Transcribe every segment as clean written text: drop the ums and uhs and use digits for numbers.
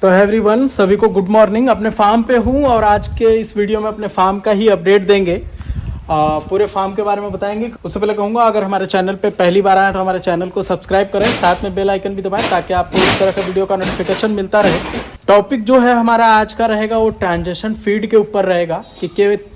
तो एवरीवन सभी को गुड मॉर्निंग। अपने फार्म पे हूँ और आज के इस वीडियो में अपने फार्म का ही अपडेट देंगे। पूरे फार्म के बारे में बताएंगे। उससे पहले कहूँगा अगर हमारे चैनल पे पहली बार आए तो हमारे चैनल को सब्सक्राइब करें, साथ में बेल आइकन भी दबाएं ताकि आपको इस तरह का वीडियो का नोटिफिकेशन मिलता रहे। टॉपिक जो है हमारा आज का रहेगा वो ट्रांजेक्शन फीड के ऊपर रहेगा कि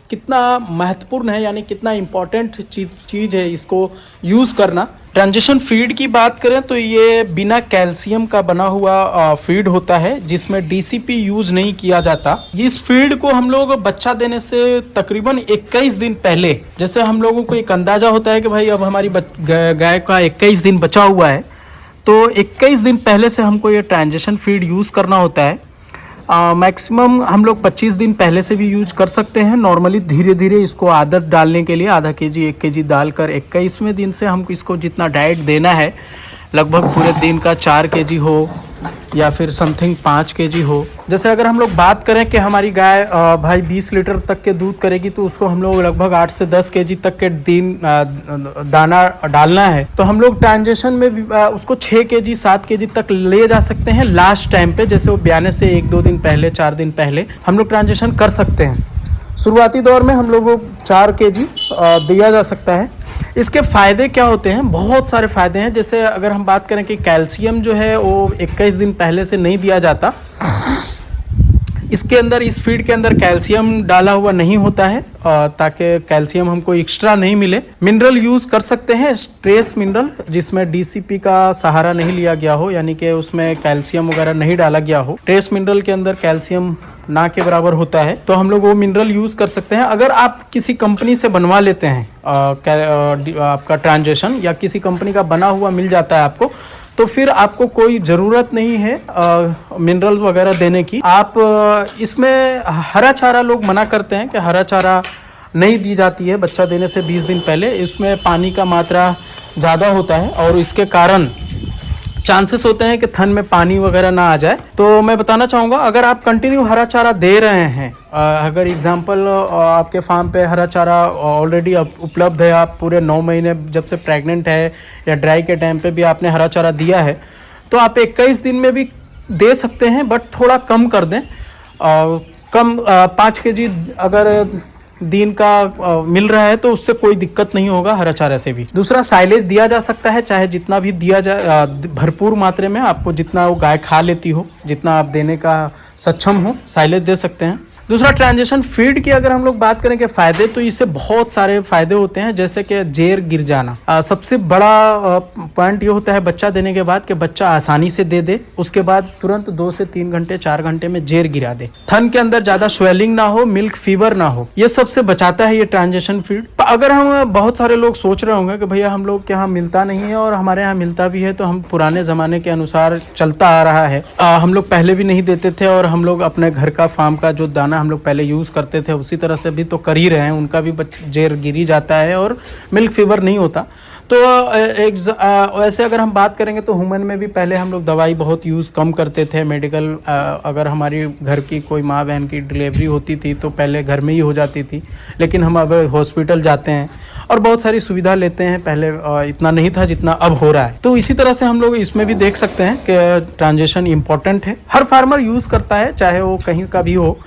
कितना महत्वपूर्ण है, यानी कितना इम्पोर्टेंट चीज़ है इसको यूज़ करना। ट्रांजेक्शन फीड की बात करें तो ये बिना कैल्शियम का बना हुआ फीड होता है जिसमें डीसीपी यूज़ नहीं किया जाता। इस फीड को हम लोग बच्चा देने से तकरीबन 21 दिन पहले, जैसे हम लोगों को एक अंदाज़ा होता है कि भाई अब हमारी गाय का 21 दिन बचा हुआ है, तो 21 दिन पहले से हमको ये ट्रांजेक्शन फीड यूज़ करना होता है। मैक्सिमम हम लोग 25 दिन पहले से भी यूज कर सकते हैं। नॉर्मली धीरे धीरे इसको आदत डालने के लिए आधा केजी 1 केजी डालकर 21वें दिन से हमको इसको जितना डाइट देना है, लगभग पूरे दिन का 4 केजी हो या फिर समथिंग 5 केजी हो। जैसे अगर हम लोग बात करें कि हमारी गाय भाई 20 लीटर तक के दूध करेगी तो उसको हम लोग लगभग 8 से 10 केजी तक के दिन दाना डालना है, तो हम लोग ट्रांजेक्शन में भी उसको 6 केजी 7 केजी तक ले जा सकते हैं लास्ट टाइम पे। जैसे वो ब्याने से 1-2 दिन पहले 4 दिन पहले हम लोग ट्रांजेक्शन कर सकते हैं। शुरुआती दौर में हम लोगों को 4 केजी दिया जा सकता है। इसके फ़ायदे क्या होते हैं? बहुत सारे फ़ायदे हैं। जैसे अगर हम बात करें कि कैल्शियम जो है वो 21 दिन पहले से नहीं दिया जाता। इसके अंदर, इस फीड के अंदर कैल्शियम डाला हुआ नहीं होता है ताकि कैल्शियम हमको एक्स्ट्रा नहीं मिले। मिनरल यूज़ कर सकते हैं, ट्रेस मिनरल, जिसमें डीसीपी का सहारा नहीं लिया गया हो, यानी कि उसमें कैल्शियम वगैरह नहीं डाला गया हो। ट्रेस मिनरल के अंदर कैल्शियम ना के बराबर होता है, तो हम लोग वो मिनरल यूज़ कर सकते हैं। अगर आप किसी कंपनी से बनवा लेते हैं आपका ट्रांजेक्शन, या किसी कंपनी का बना हुआ मिल जाता है आपको, तो फिर आपको कोई ज़रूरत नहीं है मिनरल वगैरह देने की। आप इसमें हरा चारा, लोग मना करते हैं कि हरा चारा नहीं दी जाती है बच्चा देने से 20 दिन पहले। इसमें पानी का मात्रा ज़्यादा होता है और इसके कारण चांसेस होते हैं कि थन में पानी वगैरह ना आ जाए। तो मैं बताना चाहूँगा, अगर आप कंटिन्यू हरा चारा दे रहे हैं, अगर एग्जांपल आपके फार्म पे हरा चारा ऑलरेडी उपलब्ध है, आप पूरे 9 महीने जब से प्रेग्नेंट है या ड्राई के टाइम पे भी आपने हरा चारा दिया है, तो आप 21 दिन में भी दे सकते हैं, बट थोड़ा कम कर दें। 5 केजी अगर दिन का मिल रहा है तो उससे कोई दिक्कत नहीं होगा हरा चारा से भी। दूसरा, साइलेज दिया जा सकता है, चाहे जितना भी दिया जाए, भरपूर मात्रा में, आपको जितना वो गाय खा लेती हो, जितना आप देने का सक्षम हो, साइलेज दे सकते हैं। दूसरा, ट्रांजेक्शन फीड की अगर हम लोग बात करें कि फ़ायदे, तो इससे बहुत सारे फ़ायदे होते हैं। जैसे कि जेर गिर जाना, सबसे बड़ा पॉइंट ये होता है बच्चा देने के बाद कि बच्चा आसानी से दे उसके बाद तुरंत 2 से 3 घंटे 4 घंटे में जेर गिरा दे, थन के अंदर ज़्यादा स्वेलिंग ना हो, मिल्क फीवर ना हो, ये सबसे बचाता है ये ट्रांजेक्शन फीड। अगर हम, बहुत सारे लोग सोच रहे होंगे कि भैया हम लोग के यहाँ मिलता नहीं है, और हमारे यहाँ मिलता भी है तो हम पुराने ज़माने के अनुसार चलता आ रहा है, हम लोग पहले भी नहीं देते थे, और हम लोग अपने घर का फार्म का जो दाना हम लोग पहले यूज़ करते थे उसी तरह से भी तो कर ही रहे हैं। उनका भी जेर गिरी जाता है और मिल्क फीवर नहीं होता। तो वैसे अगर हम बात करेंगे तो ह्यूमन में भी पहले हम लोग दवाई बहुत यूज़ कम करते थे। मेडिकल, अगर हमारी घर की कोई माँ बहन की डिलीवरी होती थी तो पहले घर में ही हो जाती थी, लेकिन हम अब हॉस्पिटल जाते हैं और बहुत सारी सुविधा लेते हैं। पहले इतना नहीं था जितना अब हो रहा है। तो इसी तरह से हम लोग इसमें भी देख सकते हैं कि ट्रांजेक्शन इम्पोर्टेंट है, हर फार्मर यूज़ करता है, चाहे वो कहीं का भी हो।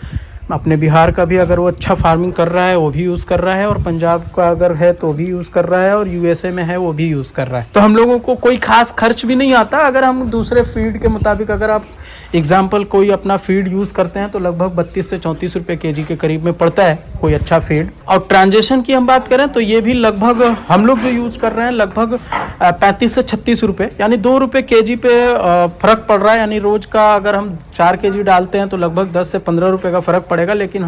अपने बिहार का भी अगर वो अच्छा फार्मिंग कर रहा है वो भी यूज़ कर रहा है, और पंजाब का अगर है तो भी यूज़ कर रहा है, और यूएसए में है वो भी यूज़ कर रहा है। तो हम लोगों को कोई खास खर्च भी नहीं आता। अगर हम दूसरे फीड के मुताबिक, अगर आप एग्जाम्पल कोई अपना फीड यूज़ करते हैं तो लगभग 32 से 34 रुपये केजी के करीब में पड़ता है कोई अच्छा फीड। और ट्रांजेक्शन की हम बात करें तो ये भी लगभग, हम लोग जो यूज़ कर रहे हैं, लगभग 35 से 36 रुपये, यानी 2 रुपये केजी पे फ़र्क पड़ रहा है। यानी रोज़ का अगर हम 4 केजी डालते हैं तो लगभग 10 से 15 रुपये का फ़र्क पड़ेगा। लेकिन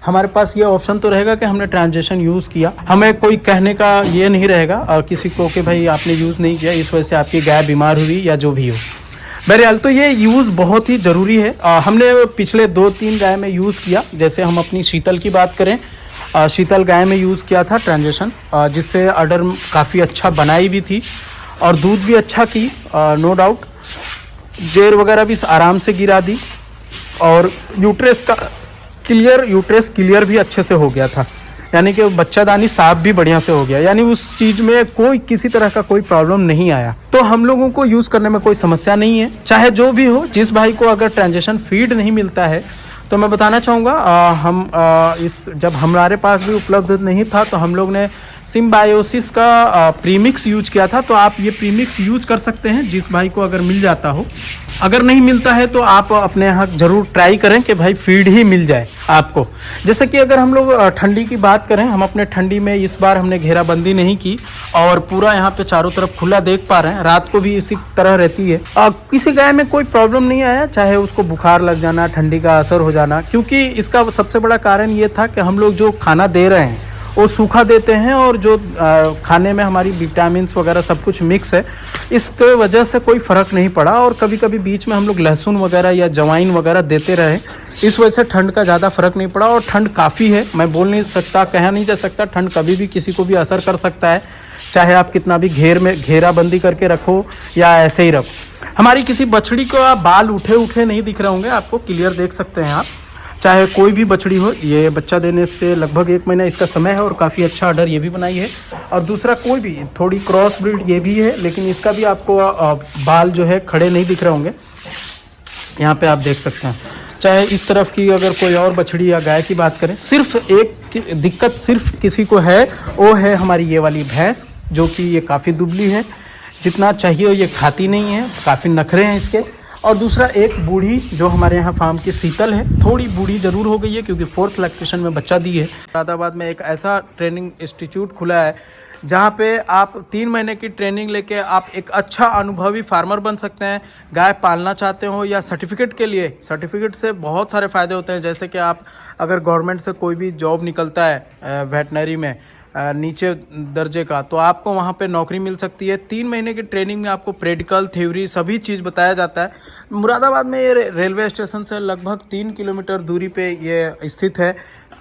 हमारे पास ये ऑप्शन तो रहेगा कि हमने ट्रांजेक्शन यूज़ किया, हमें कोई कहने का ये नहीं रहेगा किसी को कि भाई आपने यूज़ नहीं किया, इस वजह से आपकी गाय बीमार हुई या जो भी हो। बहरहाल, तो ये यूज़ बहुत ही ज़रूरी है। हमने पिछले 2-3 गाय में यूज़ किया। जैसे हम अपनी शीतल की बात करें, शीतल गाय में यूज़ किया था ट्रांजेक्शन, जिससे अडर काफ़ी अच्छा बनाई भी थी और दूध भी अच्छा की, नो डाउट। जेर वगैरह भी आराम से गिरा दी, और यूट्रेस क्लियर भी अच्छे से हो गया था। यानी कि बच्चादानी साफ भी बढ़िया से हो गया, यानी उस चीज़ में कोई किसी तरह का कोई प्रॉब्लम नहीं आया। तो हम लोगों को यूज़ करने में कोई समस्या नहीं है। चाहे जो भी हो, जिस भाई को अगर ट्रांजेक्शन फीड नहीं मिलता है तो मैं बताना चाहूँगा, इस जब हमारे पास भी उपलब्ध नहीं था तो हम लोग ने सिम्बायोसिस का प्रीमिक्स यूज किया था। तो आप ये प्रीमिक्स यूज कर सकते हैं जिस भाई को अगर मिल जाता हो। अगर नहीं मिलता है तो आप अपने यहाँ ज़रूर ट्राई करें कि भाई फीड ही मिल जाए आपको। जैसे कि अगर हम लोग ठंडी की बात करें, हम अपने ठंडी में इस बार हमने घेराबंदी नहीं की और पूरा यहाँ पे चारों तरफ खुला देख पा रहे हैं। रात को भी इसी तरह रहती है। किसी गाय में कोई प्रॉब्लम नहीं आया, चाहे उसको बुखार लग जाना, ठंडी का असर हो जाना, क्योंकि इसका सबसे बड़ा कारण ये था कि हम लोग जो खाना दे रहे हैं वो सूखा देते हैं और जो खाने में हमारी विटामिन्स वगैरह सब कुछ मिक्स है, इसके वजह से कोई फ़र्क नहीं पड़ा। और कभी कभी बीच में हम लोग लहसुन वगैरह या जवाइन वगैरह देते रहे, इस वजह से ठंड का ज़्यादा फ़र्क नहीं पड़ा। और ठंड काफ़ी है, मैं बोल नहीं सकता, कह नहीं जा सकता, ठंड कभी भी किसी को भी असर कर सकता है, चाहे आप कितना भी घेराबंदी करके रखो या ऐसे ही रखो। हमारी किसी बछड़ी को आप बाल उठे उठे नहीं दिख रहे होंगे, आपको क्लियर देख सकते हैं आप, चाहे कोई भी बछड़ी हो। ये बच्चा देने से लगभग 1 महीना इसका समय है और काफ़ी अच्छा अडर ये भी बनाई है। और दूसरा कोई भी थोड़ी क्रॉस ब्रीड ये भी है, लेकिन इसका भी आपको बाल जो है खड़े नहीं दिख रहे होंगे, यहाँ पे आप देख सकते हैं। चाहे इस तरफ की अगर कोई और बछड़ी या गाय की बात करें, सिर्फ एक दिक्कत सिर्फ किसी को है, वो है हमारी ये वाली भैंस, जो कि ये काफ़ी दुबली है, जितना चाहिए ये खाती नहीं है, काफ़ी नखरे हैं इसके। और दूसरा एक बूढ़ी जो हमारे यहाँ फार्म की शीतल है, थोड़ी बूढ़ी ज़रूर हो गई है क्योंकि 4th लैक्टेशन में बच्चा दी है। मुरादाबाद में एक ऐसा ट्रेनिंग इंस्टीट्यूट खुला है जहाँ पे आप 3 महीने की ट्रेनिंग लेके आप एक अच्छा अनुभवी फार्मर बन सकते हैं। गाय पालना चाहते हो या सर्टिफिकेट के लिए, सर्टिफिकेट से बहुत सारे फ़ायदे होते हैं। जैसे कि आप अगर गवर्नमेंट से कोई भी जॉब निकलता है वेटनरी में नीचे दर्जे का, तो आपको वहाँ पे नौकरी मिल सकती है। 3 महीने की ट्रेनिंग में आपको प्रैक्टिकल, थ्योरी सभी चीज़ बताया जाता है। मुरादाबाद में ये रेलवे स्टेशन से लगभग 3 किलोमीटर दूरी पे ये स्थित है।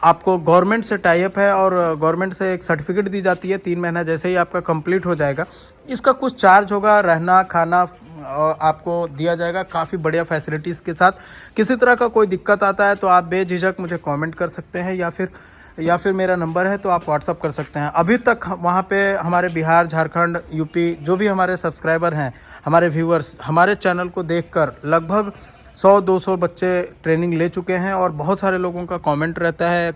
आपको गवर्नमेंट से टाई अप है और गवर्नमेंट से एक सर्टिफिकेट दी जाती है। 3 महीना जैसे ही आपका कंप्लीट हो जाएगा, इसका कुछ चार्ज होगा, रहना खाना आपको दिया जाएगा काफ़ी बढ़िया फैसिलिटीज़ के साथ। किसी तरह का कोई दिक्कत आता है तो आप बेझिझक मुझे कमेंट कर सकते हैं या फिर मेरा नंबर है तो आप व्हाट्सअप कर सकते हैं। अभी तक वहाँ पे हमारे बिहार, झारखंड, यूपी जो भी हमारे सब्सक्राइबर हैं, हमारे व्यूअर्स, हमारे चैनल को देखकर लगभग 100-200 बच्चे ट्रेनिंग ले चुके हैं। और बहुत सारे लोगों का कमेंट रहता है,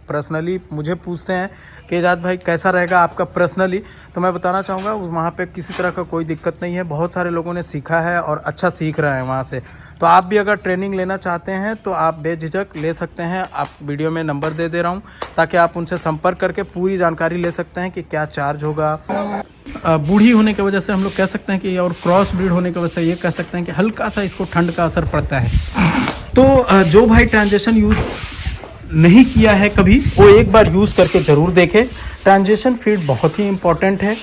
पर्सनली मुझे पूछते हैं कि एजाज भाई कैसा रहेगा आपका पर्सनली, तो मैं बताना चाहूँगा वहाँ पे किसी तरह का कोई दिक्कत नहीं है। बहुत सारे लोगों ने सीखा है और अच्छा सीख रहे हैं वहाँ से। तो आप भी अगर ट्रेनिंग लेना चाहते हैं तो आप बेझिझक ले सकते हैं। आप वीडियो में नंबर दे रहा हूँ ताकि आप उनसे संपर्क करके पूरी जानकारी ले सकते हैं कि क्या चार्ज होगा। बूढ़ी होने की वजह से हम लोग कह सकते हैं कि, और क्रॉस ब्रीड होने की वजह से ये कह सकते हैं कि हल्का सा इसको ठंड का असर पड़ता है। तो जो भाई ट्रांजेक्शन यूज़ नहीं किया है कभी, वो एक बार यूज़ करके ज़रूर देखें। ट्रांजेक्शन फीड बहुत ही इम्पॉर्टेंट है।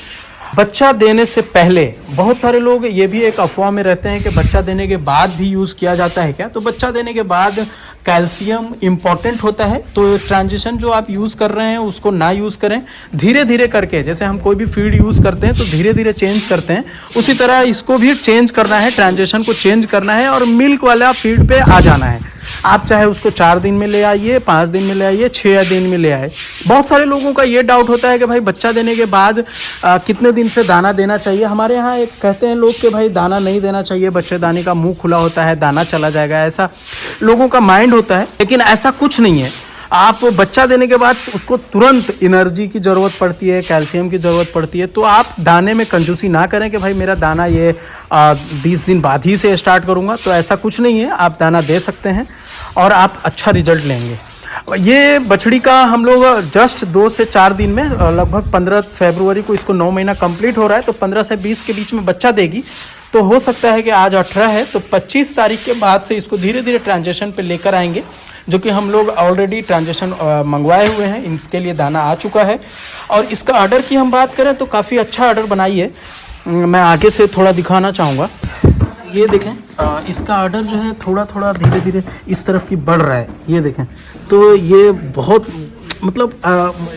बच्चा देने से पहले बहुत सारे लोग ये भी एक अफवाह में रहते हैं कि बच्चा देने के बाद भी यूज़ किया जाता है क्या। तो बच्चा देने के बाद कैल्शियम इम्पॉर्टेंट होता है, तो ट्रांजिशन जो आप यूज़ कर रहे हैं उसको ना यूज़ करें। धीरे धीरे करके, जैसे हम कोई भी फीड यूज़ करते हैं तो धीरे धीरे चेंज करते हैं, उसी तरह इसको भी चेंज करना है, ट्रांजिशन को चेंज करना है और मिल्क वाला फीड पे आ जाना है। आप चाहे उसको 4 दिन में ले आइए, 5 दिन में ले आइए, 6 दिन में ले आए। बहुत सारे लोगों का ये डाउट होता है कि भाई बच्चा देने के बाद कितने दिन से दाना देना चाहिए। हमारे यहाँ एक कहते हैं लोग कि भाई दाना नहीं देना चाहिए, बच्चे दाने का मुंह खुला होता है, दाना चला जाएगा, ऐसा लोगों का माइंड होता है। लेकिन ऐसा कुछ नहीं है। आप बच्चा देने के बाद उसको तुरंत एनर्जी की ज़रूरत पड़ती है, कैल्शियम की ज़रूरत पड़ती है। तो आप दाने में कंजूसी ना करें कि भाई मेरा दाना ये 20 दिन बाद ही से स्टार्ट करूँगा, तो ऐसा कुछ नहीं है। आप दाना दे सकते हैं और आप अच्छा रिजल्ट लेंगे। ये बछड़ी का हम लोग जस्ट 2 से 4 दिन में, लगभग 15 फरवरी को इसको 9 महीना कंप्लीट हो रहा है, तो 15 से 20 के बीच में बच्चा देगी। तो हो सकता है कि आज 18 है, तो 25 तारीख के बाद से इसको धीरे धीरे ट्रांजेक्शन पे लेकर आएंगे, जो कि हम लोग ऑलरेडी ट्रांजेक्शन मंगवाए हुए हैं, इसके लिए दाना आ चुका है। और इसका ऑर्डर की हम बात करें तो काफ़ी अच्छा ऑर्डर बनाई है। मैं आगे से थोड़ा दिखाना चाहूँगा। ये देखें, इसका ऑर्डर जो है थोड़ा थोड़ा धीरे धीरे इस तरफ की बढ़ रहा है। ये देखें, तो ये बहुत मतलब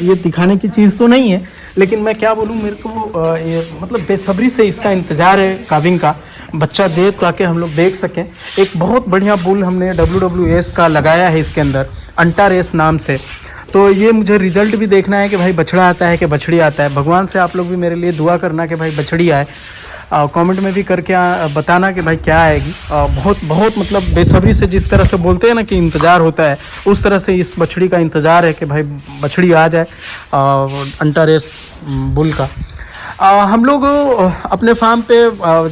ये दिखाने की चीज़ तो नहीं है, लेकिन मैं क्या बोलूँ, मेरे को ये मतलब बेसब्री से इसका इंतज़ार है काविंग का बच्चा दे, ताकि हम लोग देख सकें। एक बहुत बढ़िया बुल हमने WWS का लगाया है इसके अंदर, अंटा रेस नाम से। तो ये मुझे रिजल्ट भी देखना है कि भाई बछड़ा आता है कि बछड़ी आता है। भगवान से आप लोग भी मेरे लिए दुआ करना कि भाई बछड़ी आए। कमेंट में भी करके बताना कि भाई क्या आएगी। बहुत बहुत मतलब बेसब्री से जिस तरह से बोलते हैं ना कि इंतज़ार होता है, उस तरह से इस बछड़ी का इंतज़ार है कि भाई बछड़ी आ जाए अंटारेस बुल का। हम लोग अपने फार्म पे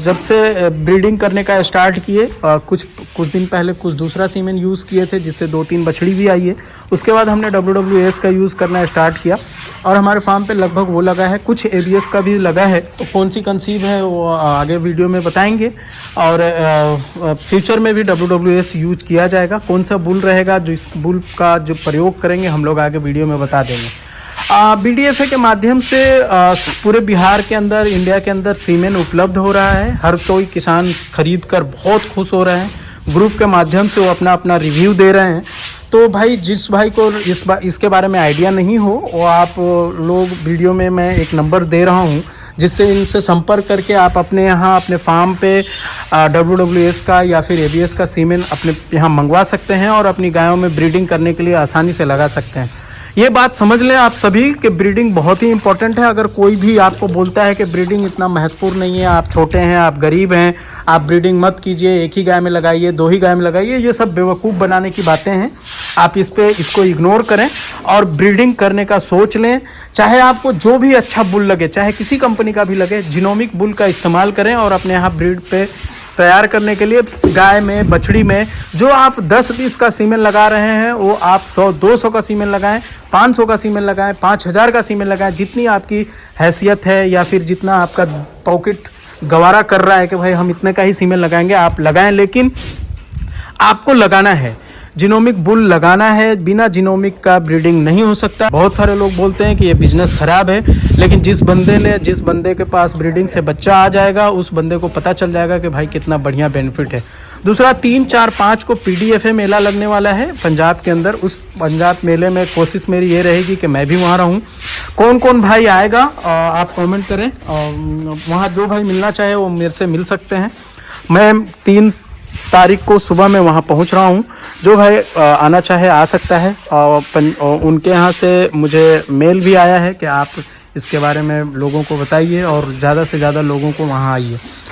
जब से ब्रीडिंग करने का स्टार्ट किए, कुछ दिन पहले कुछ दूसरा सीमेन यूज़ किए थे जिससे 2-3 बछड़ी भी आई है। उसके बाद हमने WWS का यूज़ करना स्टार्ट किया और हमारे फार्म पे लगभग वो लगा है, कुछ ABS का भी लगा है। तो कौन सी कंसीव है वो आगे वीडियो में बताएंगे और फ्यूचर में भी WWS यूज किया जाएगा। कौन सा बुल रहेगा, जो इस बुल का जो प्रयोग करेंगे हम लोग आगे वीडियो में बता देंगे। BDFA के माध्यम से पूरे बिहार के अंदर, इंडिया के अंदर सीमेन उपलब्ध हो रहा है। हर कोई किसान खरीद कर बहुत खुश हो रहे हैं। ग्रुप के माध्यम से वो अपना अपना रिव्यू दे रहे हैं। तो भाई जिस भाई को इसके बारे में आइडिया नहीं हो, वो आप लोग वीडियो में मैं एक नंबर दे रहा हूँ जिससे इनसे संपर्क करके आप अपने यहाँ अपने फार्म पे WWS का या फिर ABS का सीमेन अपने यहाँ मंगवा सकते हैं और अपनी गायों में ब्रीडिंग करने के लिए आसानी से लगा सकते हैं। ये बात समझ लें आप सभी कि ब्रीडिंग बहुत ही इंपॉर्टेंट है। अगर कोई भी आपको बोलता है कि ब्रीडिंग इतना महत्वपूर्ण नहीं है, आप छोटे हैं, आप गरीब हैं, आप ब्रीडिंग मत कीजिए, एक ही गाय में लगाइए, 2 ही गाय में लगाइए, ये सब बेवकूफ़ बनाने की बातें हैं। आप इसको इग्नोर करें और ब्रीडिंग करने का सोच लें। चाहे आपको जो भी अच्छा बुल लगे, चाहे किसी कंपनी का भी लगे, जीनोमिक बुल का इस्तेमाल करें और अपने यहाँ ब्रीड पे तैयार करने के लिए गाय में, बछड़ी में जो आप 10-20 का सीमेन लगा रहे हैं वो आप 100-200 का सीमेन लगाएं, 500 का सीमेन लगाएं, 5000 का सीमेन लगाएं। जितनी आपकी हैसियत है या फिर जितना आपका पॉकेट गवारा कर रहा है कि भाई हम इतने का ही सीमेन लगाएंगे, आप लगाएं। लेकिन आपको लगाना है, जीनोमिक बुल लगाना है। बिना जीनोमिक का ब्रीडिंग नहीं हो सकता। बहुत सारे लोग बोलते हैं कि ये बिजनेस खराब है, लेकिन जिस बंदे के पास ब्रीडिंग से बच्चा आ जाएगा उस बंदे को पता चल जाएगा कि भाई कितना बढ़िया बेनिफिट है। दूसरा 3, 4, 5 को PDFA मेला लगने वाला है पंजाब के अंदर। उस पंजाब मेले में कोशिश मेरी ये रहेगी कि मैं भी वहाँ रहूँ। कौन कौन भाई आएगा आप कमेंट करें। वहाँ जो भाई मिलना चाहे वो मेरे से मिल सकते हैं। मैं 3 तारीख को सुबह में वहाँ पहुँच रहा हूँ। जो भाई आना चाहे आ सकता है। उनके यहाँ से मुझे मेल भी आया है कि आप इसके बारे में लोगों को बताइए और ज़्यादा से ज़्यादा लोगों को वहाँ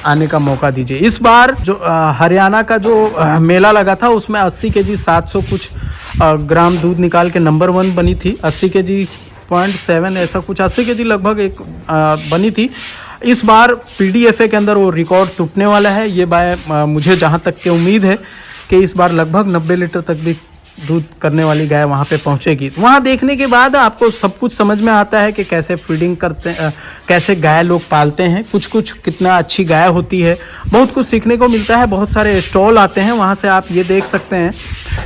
आने का मौका दीजिए। इस बार जो हरियाणा का जो मेला लगा था उसमें 80 kg 700 कुछ ग्राम दूध निकाल के नंबर 1 बनी थी। 80 kg 0.7 ऐसा कुछ 80 kg लगभग एक बनी थी। इस बार PDFA के अंदर वो रिकॉर्ड टूटने वाला है। ये मुझे जहाँ तक के उम्मीद है कि इस बार लगभग 90 लीटर तक भी दूध करने वाली गाय वहाँ पे पहुँचेगी। वहाँ देखने के बाद आपको सब कुछ समझ में आता है कि कैसे फीडिंग करते हैं, कैसे गाय लोग पालते हैं, कुछ कितना अच्छी गाय होती है। बहुत कुछ सीखने को मिलता है। बहुत सारे स्टॉल आते हैं, वहाँ से आप ये देख सकते हैं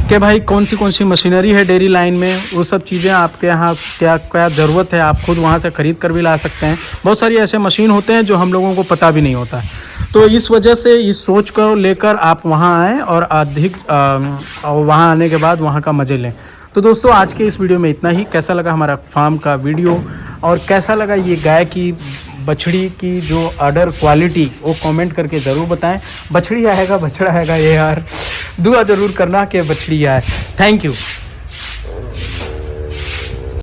कि भाई कौन सी मशीनरी है डेयरी लाइन में। वो सब चीज़ें आपके यहाँ क्या ज़रूरत है, आप खुद वहाँ से ख़रीद कर भी ला सकते हैं। बहुत सारी ऐसे मशीन होते हैं जो हम लोगों को पता भी नहीं होता। तो इस वजह से इस सोच को लेकर आप वहाँ आएँ और अधिक वहाँ आने के बाद वहाँ का मज़े लें। तो दोस्तों आज के इस वीडियो में इतना ही। कैसा लगा हमारा फार्म का वीडियो और कैसा लगा ये गाय की, बछड़ी की जो ऑर्डर क्वालिटी, वो कमेंट करके ज़रूर बताएं। बछड़ी आएगा, बछड़ा आएगा, ये यार दुआ ज़रूर करना कि बछड़ी आए। Thank you.